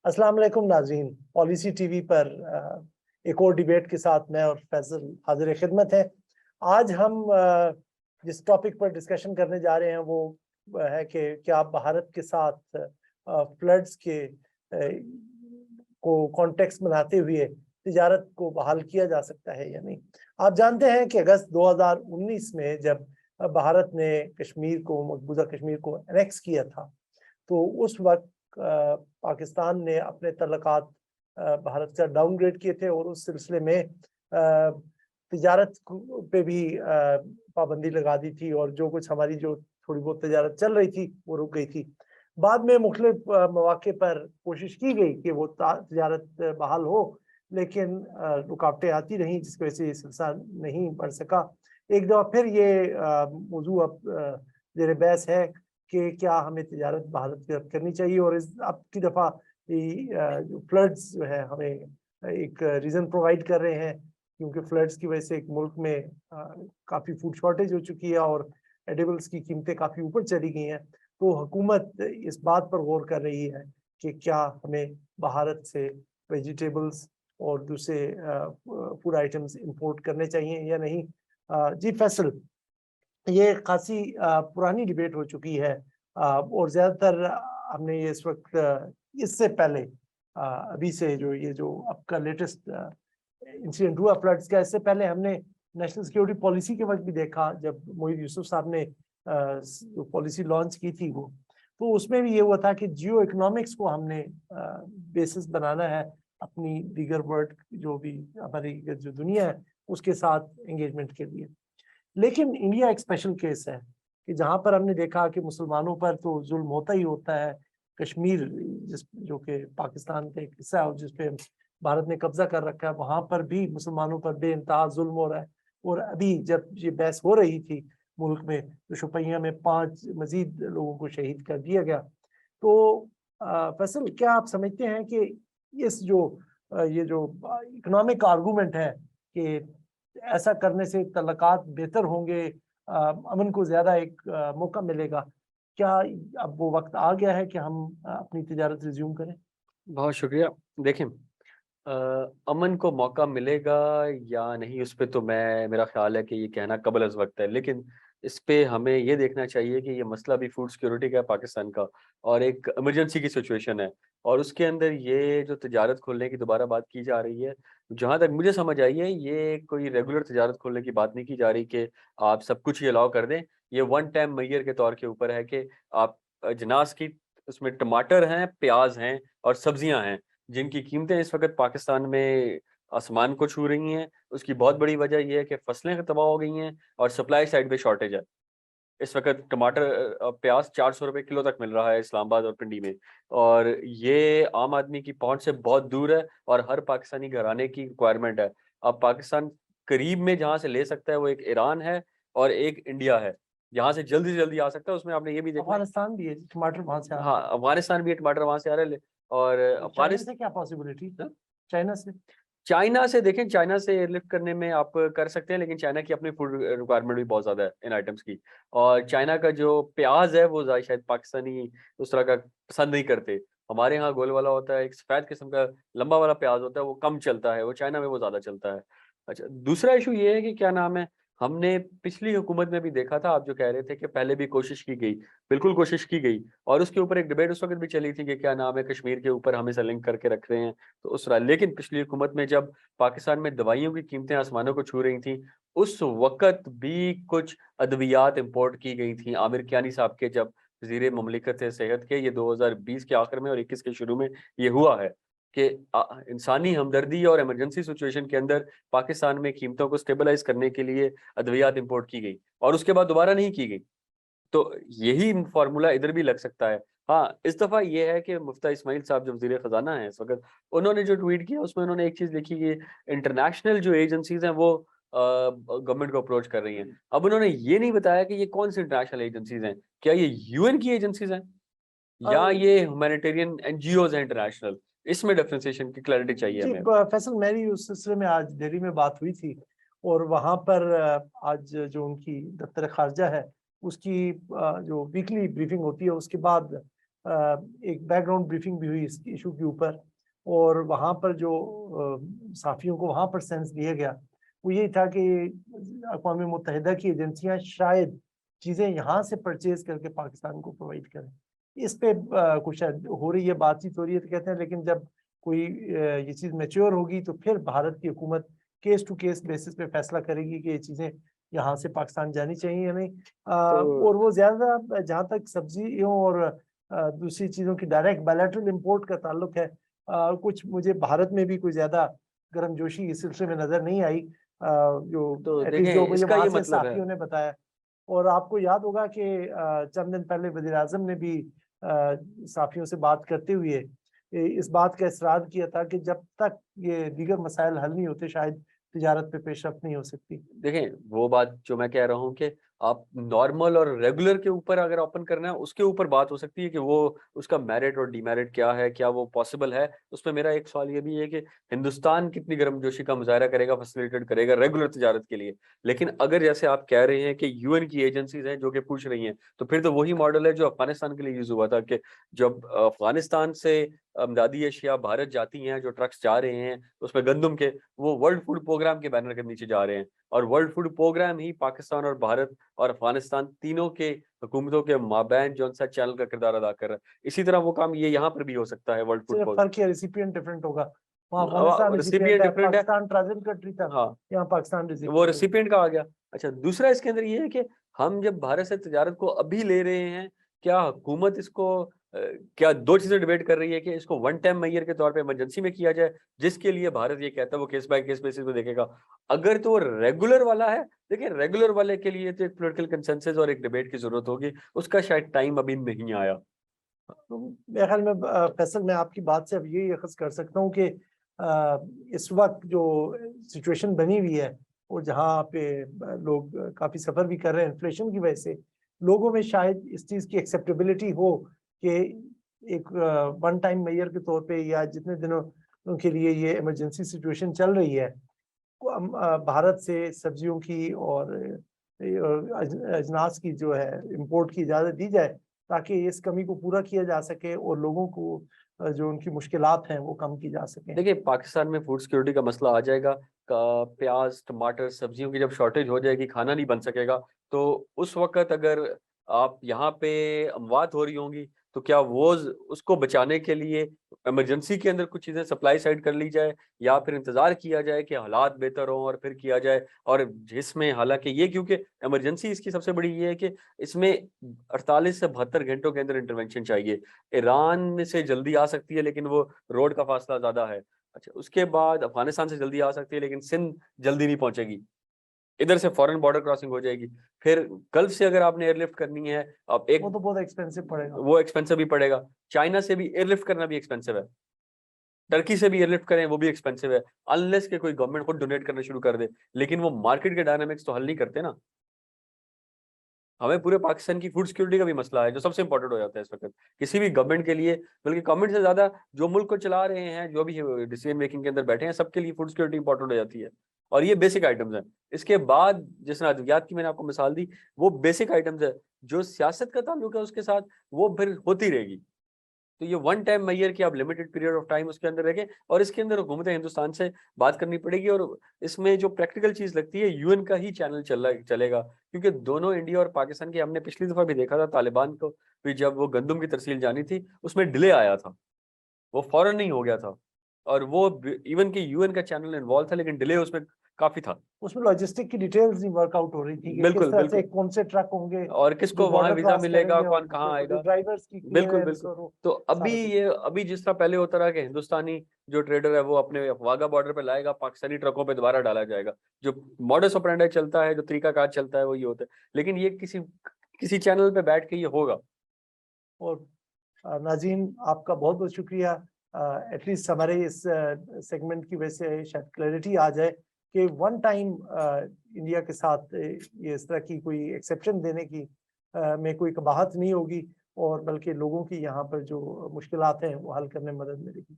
अस्सलाम वालेकुम नाज़रीन, पॉलिसी टीवी पर एक और डिबेट के साथ मैं और फैसल हाजिर खिदमत है। आज हम जिस टॉपिक पर डिस्कशन करने जा रहे हैं वो है कि क्या भारत के साथ फ्लड्स के को कॉन्टेक्स्ट बनाते हुए तिजारत को बहाल किया जा सकता है या नहीं। आप जानते हैं कि अगस्त 2019 में जब भारत ने कश्मीर को, मकबूजा कश्मीर को एनेक्स किया था, तो उस वक्त पाकिस्तान ने अपने तल्लुकात भारत से डाउनग्रेड किए थे और उस सिलसिले में तिजारत पे भी पाबंदी लगा दी थी और जो कुछ हमारी जो थोड़ी बहुत तिजारत चल रही थी वो रुक गई थी। बाद में मुख्तलिफ मौके पर कोशिश की गई कि वो तिजारत बहाल हो, लेकिन रुकावटें आती रहीं जिसकी वजह से ये सिलसिला नहीं बढ़ सका। एक दफ़ा फिर ये मौजू अब ज़ेर बहस है कि क्या हमें तिजारत भारत की तरफ करनी चाहिए, और इस अब की दफ़ा जो फ्लड्स जो है हमें एक रीज़न प्रोवाइड कर रहे हैं, क्योंकि फ्लड्स की वजह से एक मुल्क में काफ़ी फूड शॉर्टेज हो चुकी है और एडिबल्स की कीमतें काफ़ी ऊपर चली गई हैं। तो हुकूमत इस बात पर गौर कर रही है कि क्या हमें भारत से वेजिटेबल्स और दूसरे फूड आइटम्स इंपोर्ट करने चाहिए या नहीं। जी फैसल, ये खासी पुरानी डिबेट हो चुकी है और ज़्यादातर हमने ये इस वक्त इससे पहले अभी से जो ये जो अब का लेटेस्ट इंसिडेंट हुआ फ्लड्स का, इससे पहले हमने नेशनल सिक्योरिटी पॉलिसी के वक्त भी देखा जब मोईद यूसुफ साहब ने जो पॉलिसी लॉन्च की थी वो, तो उसमें भी ये हुआ था कि जियो इकोनॉमिक्स को हमने बेसिस बनाना है अपनी दीगर वर्ल्ड जो भी हमारी जो दुनिया है उसके साथ एंगेजमेंट के लिए। लेकिन इंडिया एक स्पेशल केस है कि जहां पर हमने देखा कि मुसलमानों पर तो जुल्म होता ही होता है। कश्मीर जिस जो कि पाकिस्तान का एक हिस्सा है और जिस पे भारत ने कब्जा कर रखा है, वहां पर भी मुसलमानों पर बेइंतहा जुल्म हो रहा है। और अभी जब ये बहस हो रही थी मुल्क में, तो शुपैया में 5 मजीद लोगों को शहीद कर दिया गया। तो फैसल, क्या आप समझते हैं कि इस जो ये जो इकोनॉमिक आर्गूमेंट है कि ऐसा करने से तल्लुकात बेहतर होंगे, अमन को ज्यादा एक मौका मिलेगा, क्या अब वो वक्त आ गया है कि हम अपनी तिजारत रिज्यूम करें? बहुत शुक्रिया। देखें, अमन को मौका मिलेगा या नहीं, उस पे तो मेरा ख्याल है कि ये कहना कबल अज़ वक्त है। लेकिन इस पे हमें ये देखना चाहिए कि ये मसला भी फूड सिक्योरिटी का है पाकिस्तान का, और एक इमरजेंसी की सिचुएशन है। और उसके अंदर ये जो तिजारत खोलने की दोबारा बात की जा रही है, जहाँ तक मुझे समझ आई है, ये कोई रेगुलर तिजारत खोलने की बात नहीं की जा रही कि आप सब कुछ ही अलाउ कर दें। ये वन टाइम मैयर के तौर के ऊपर है कि आप अजनास की, उसमें टमाटर हैं, प्याज हैं और सब्जियां हैं, जिनकी कीमतें इस वक़्त पाकिस्तान में आसमान को छू रही हैं। उसकी बहुत बड़ी वजह ये है कि फसलें तबाह हो गई हैं और सप्लाई साइड पे शॉर्टेज है। इस वक़्त टमाटर प्याज़ 400 रुपए किलो तक मिल रहा है इस्लामाबाद और पिंडी में, और ये आम आदमी की पहुँच से बहुत दूर है और हर पाकिस्तानी घराने की रिक्वायरमेंट है। अब पाकिस्तान करीब में जहाँ से ले सकता है वो एक ईरान है और एक इंडिया है, जहाँ से जल्दी से जल्दी आ सकता है। उसमें आपने ये भी देखना है, अफगानिस्तान भी है, टमाटर वहां से आ रहा है। हाँ, अफ़गानिस्तान भी है, टमाटर वहाँ से आ रहे हैं। और तो चाइना अफ़गानिस से क्या पॉसिबिलिटी? चाइना से? चाइना से देखें, चाइना से एयरलिफ्ट करने में आप कर सकते हैं, लेकिन चाइना की अपनी फूड रिक्वायरमेंट भी बहुत ज़्यादा है इन आइटम्स की। और चाइना का जो प्याज़ है वो शायद पाकिस्तानी उस तरह का पसंद नहीं करते। हमारे यहाँ गोल वाला होता है, एक सफ़ेद किस्म का लंबा वाला प्याज़ होता है, वो कम चलता है, वो चाइना में वो ज़्यादा चलता है। अच्छा, दूसरा इश्यू ये है कि क्या नाम है, हमने पिछली हुकूमत में भी देखा था, आप जो कह रहे थे कि पहले भी कोशिश की गई, बिल्कुल कोशिश की गई, और उसके ऊपर एक डिबेट उस वक़्त भी चली थी कि क्या नाम है, कश्मीर के ऊपर हम इसे लिंक करके रख रहे हैं। तो उस लेकिन पिछली हुकूमत में जब पाकिस्तान में दवाइयों की कीमतें आसमानों को छू रही थीं, उस वक़्त भी कुछ अद्वियात इम्पोर्ट की गई थीं। आमिर कियानी साहब के जब वज़ीर ममलिकत सेहत के, ये 2020 के आखिर में और 21 के शुरू में ये हुआ है कि इंसानी हमदर्दी और इमरजेंसी सिचुएशन के अंदर पाकिस्तान में कीमतों को स्टेबलाइज़ करने के लिए अद्वियात इम्पोर्ट की गई और उसके बाद दोबारा नहीं की गई। तो यही फ़ॉर्मूला इधर भी लग सकता है। हाँ, इस दफ़ा ये है कि मुफ्ता इस्माइल साहब जो वज़ीर ख़ज़ाना हैं इस वक़्त, उन्होंने जो ट्वीट किया उसमें उन्होंने एक चीज़ लिखी कि इंटरनेशनल जो एजेंसीज़ हैं वो गवर्नमेंट को अप्रोच कर रही हैं। अब उन्होंने ये नहीं बताया कि ये कौन-सी इंटरनेशनल एजेंसीज़ हैं। क्या ये यूएन की एजेंसीज़ हैं या ये ह्यूमैनिटेरियन एनजीओज़ हैं इंटरनेशनल? इसमें डिफरेंशिएशन की क्लैरिटी चाहिए जी हमें। फैसल, मेरी उस सिलसिले में आज दिल्ली में बात हुई थी और वहाँ पर आज जो उनकी दफ्तर खारजा है उसकी जो वीकली ब्रीफिंग होती है उसके बाद एक बैकग्राउंड ब्रीफिंग भी हुई इस इशू के ऊपर, और वहाँ पर जो साफियों को वहाँ पर सेंस दिया गया वो यही था कि अक़वाम मुत्तहिदा की एजेंसियां शायद चीज़ें यहाँ से परचेज करके पाकिस्तान को प्रोवाइड करें। इस पे कुछ हो रही है, बातचीत हो रही है, तो कहते हैं लेकिन जब कोई ये चीज़ मैच्योर होगी तो फिर भारत की हुकूमत केस टू केस बेसिस पे फैसला करेगी कि ये चीज़ें यहाँ से पाकिस्तान जानी चाहिए या नहीं। और वो ज़्यादा जहाँ तक सब्जियों और दूसरी चीज़ों की डायरेक्ट बायलैटरल इंपोर्ट का ताल्लुक है, कुछ मुझे भारत में भी कोई ज़्यादा गर्मजोशी इस सिलसिले में नज़र नहीं आई, जो तो एटलीस्ट जो देखें मुझे इसका वहाँ ये से मतलब है, साथियों ने बताया। और आपको याद होगा कि चंद दिन पहले वज़ीर आज़म ने भी साफियों से बात करते हुए इस बात का इसरार किया था कि जब तक ये दीगर मसाइल हल नहीं होते शायद तिजारत पे पेशरफ्त नहीं हो सकती। देखें वो बात जो मैं कह रहा हूँ कि आप नॉर्मल और रेगुलर के ऊपर अगर ओपन करना है उसके ऊपर बात हो सकती है कि वो उसका मेरिट और डीमेरिट क्या है, क्या वो पॉसिबल है। उसमें मेरा एक सवाल ये भी है कि हिंदुस्तान कितनी गर्मजोशी का मुजाहरा करेगा, फैसिलिटेट करेगा रेगुलर तिजारत के लिए। लेकिन अगर जैसे आप कह रहे हैं कि यूएन की एजेंसीज हैं जो कि पूछ रही हैं, तो फिर तो वही मॉडल है जो अफगानिस्तान के लिए यूज हुआ था कि जब अफगानिस्तान से अमदादी अशिया भारत जाती हैं, जो ट्रक्स जा रहे हैं उसमें गंदम के, वो वर्ल्ड फूड प्रोग्राम के बैनर के नीचे जा रहे हैं। और वर्ल्ड फूड प्रोग्राम ही पाकिस्तान और भारत और अफगानिस्तान तीनों के हुकूमतों के माबैन जो सा चैनल का किरदार अदा कर रहा है। इसी तरह वो काम ये यहाँ पर भी हो सकता है वर्ल्ड फूड सिर्फ फर्क है रिसिपिएंट डिफरेंट होगा, वहाँ अफगानिस्तान प्रोग्राम। रिसिपिएंट रेसिपिएंट है, डिफरेंट है, पाकिस्तान ट्रांजिट कंट्री था, हाँ यहाँ पाकिस्तान वो रिसिपिएंट है। रेसिपिएंट का आ गया। अच्छा, दूसरा इसके अंदर ये है कि हम जब भारत से तजारत को अभी ले रहे हैं, क्या हुकूमत इसको क्या दो चीजें डिबेट कर रही है कि इसको वन टाइम मैयर के तौर पे इमरजेंसी में किया जाए, जिसके लिए भारत ये कहता है वो केस बाय केस बेसिस पे देखेगा। अगर तो वो रेगुलर वाला है, देखिए रेगुलर वाले के लिए तो एक पॉलिटिकल कंसेंसस और एक डिबेट की जरूरत होगी, उसका शायद टाइम अभी नहीं आया। तो मेरे ख्याल में फैसल मैं आपकी बात से अब यही अखज़ कर सकता हूँ कि इस वक्त जो सिचुएशन बनी हुई है और जहाँ पे लोग काफ़ी सफ़र भी कर रहे हैं इन्फ्लेशन की वजह से, लोगों में शायद इस चीज़ की एक्सेप्टेबिलिटी हो कि एक वन टाइम मेयर के तौर पे या जितने दिनों के लिए ये इमरजेंसी सिचुएशन चल रही है, हम भारत से सब्जियों की और अजनास की जो है इंपोर्ट की इजाज़त दी जाए ताकि इस कमी को पूरा किया जा सके और लोगों को जो उनकी मुश्किलात हैं वो कम की जा सकें। देखिए पाकिस्तान में फूड सिक्योरिटी का मसला आ जाएगा का प्याज टमाटर सब्जियों की जब शॉर्टेज हो जाएगी, खाना नहीं बन सकेगा, तो उस वक्त अगर आप यहाँ पे अमवात हो रही होंगी तो क्या वो उसको बचाने के लिए इमरजेंसी के अंदर कुछ चीजें सप्लाई साइड कर ली जाए, या फिर इंतजार किया जाए कि हालात बेहतर हों और फिर किया जाए। और जिसमें हालांकि ये क्योंकि इमरजेंसी इसकी सबसे बड़ी ये है कि इसमें 48 से 72 घंटों के अंदर इंटरवेंशन चाहिए। ईरान में से जल्दी आ सकती है लेकिन वो रोड का फासला ज्यादा है। अच्छा, उसके बाद अफगानिस्तान से जल्दी आ सकती है लेकिन सिंध जल्दी नहीं पहुंचेगी, इधर से फॉरेन बॉर्डर क्रॉसिंग हो जाएगी। फिर गल्फ से अगर आपने एयरलिफ्ट करनी है, आप एक वो तो बहुत एक्सपेंसिव पड़ेगा। वो एक्सपेंसिव भी पड़ेगा। चाइना से भी एयरलिफ्ट करना भी एक्सपेंसिव है, टर्की से भी एयरलिफ्ट करें वो भी एक्सपेंसिव है, अनलेस के कोई गवर्नमेंट खुद डोनेट करना शुरू कर दे। लेकिन वो मार्केट के डायनामिक्स तो हल नहीं करते ना। हमें पूरे पाकिस्तान की फूड सिक्योरिटी का भी मसला है जो सबसे इंपॉर्टेंट हो जाता है इस वक्त किसी भी गवर्नमेंट के लिए, बल्कि गवर्नमेंट से ज्यादा जो मुल्क को चला रहे हैं, जो भी डिसीजन मेकिंग के अंदर बैठे हैं, सबके लिए फूड सिक्योरिटी इंपॉर्टेंट हो जाती है। और ये बेसिक आइटम्स हैं। इसके बाद जिस अद्वियात की मैंने आपको मिसाल दी, वो बेसिक आइटम्स है। जो सियासत का ताल्लुक है उसके साथ वो फिर होती रहेगी। तो ये वन टाइम मैयर की आप लिमिटेड पीरियड ऑफ टाइम उसके अंदर रखें, और इसके अंदर हुकूमत हिंदुस्तान से बात करनी पड़ेगी। और इसमें जो प्रैक्टिकल चीज लगती है, यूएन का ही चैनल चलेगा, क्योंकि दोनों इंडिया और पाकिस्तान की हमने पिछली दफा भी देखा था, तालिबान को भी जब वो गंदम की तरसील जानी थी उसमें डिले आया था, वो फौरन नहीं हो गया था। और वो इवन कि यूएन का चैनल इन्वॉल्व था लेकिन डिले उसमें काफी था। उसमें लॉजिस्टिक की डिटेल्स नहीं वर्कआउट हो रही थी कि किस बिल्कुल तरह से बिल्कुल। कौन से ट्रक होंगे और जो किसको वहां बॉर्डर वीजा क्रॉस मिलेगा, करेंगे और कौन कहाँ जो आएगा। ड्राइवर्स की बिल्कुल क्लियरेंस बिल्कुल। और वो तो अभी सारा कुछ। ये अभी जिस तरह पहले होता रहा कि हिंदुस्तानी जो ट्रेडर है वो अपने वाघा बॉर्डर पे लाएगा, पाकिस्तानी ट्रकों पे दोबारा डाला जाएगा, जो मॉडस ऑपरेंडी चलता है, जो तरीका कार चलता है वो ये होता है। लेकिन ये किसी किसी चैनल पे बैठ के ये होगा। और नाज़रीन आपका बहुत बहुत शुक्रिया, एटलीस्ट हमारे इस सेगमेंट की वजह से शायद क्लैरिटी आ जाए कि वन टाइम इंडिया के साथ ये इस तरह की कोई एक्सेप्शन देने की में कोई कबाहत नहीं होगी, और बल्कि लोगों की यहाँ पर जो मुश्किलात हैं वो हल करने में मदद मिलेगी।